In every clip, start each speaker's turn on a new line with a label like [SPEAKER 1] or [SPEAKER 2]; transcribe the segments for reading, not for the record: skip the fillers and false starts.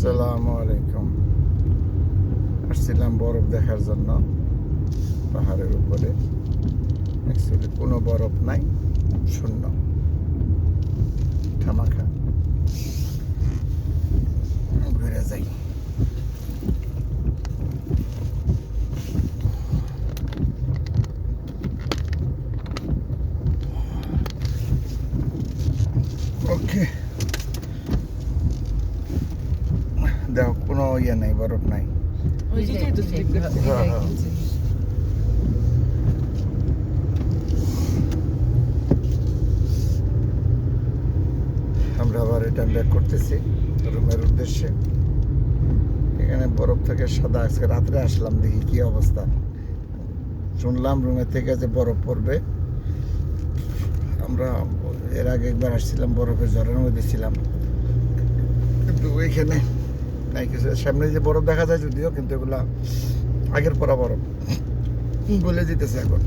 [SPEAKER 1] আসসালামু আলাইকুম। আসছিলাম বরফ দেখার জন্য পাহাড়ের উপরে। অ্যাকচুয়ালি কোনো বরফ নাই, শূন্য, ঠামাখা। ঘুরে যাই। ওকে, দেখো কোনো ইয়ে নাই, বরফ নাই। হ্যাঁ, হ্যাঁ। আমরা আবার রিটার্ন ব্যাক করতেছি রুমের উদ্দেশ্যে। এখানে বরফ থেকে সাদা। আজকে রাত্রে আসলাম, দেখি কি অবস্থা। শুনলাম রুমের থেকে যে বরফ পড়বে। আমরা এর আগে একবার আসছিলাম, বরফের ঝড়ের মধ্যে ছিলাম, কিন্তু ওইখানে নাই কিছু। সামনে যে বরফ দেখা যায় যদিও, কিন্তু এগুলা আগের পরা বরফ গলে যেতেছে এখন।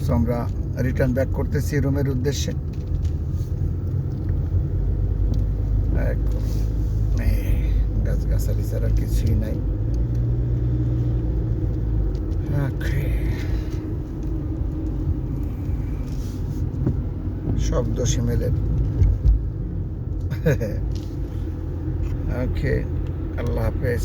[SPEAKER 1] সো আমরা রিটার্ন ব্যাক করতেছি রুমের উদ্দেশ্যে। গাছগাছালি ছাড়া কিছুই নাই। সব দোষী মেলের। ওকে, আল্লাহ হাফেজ।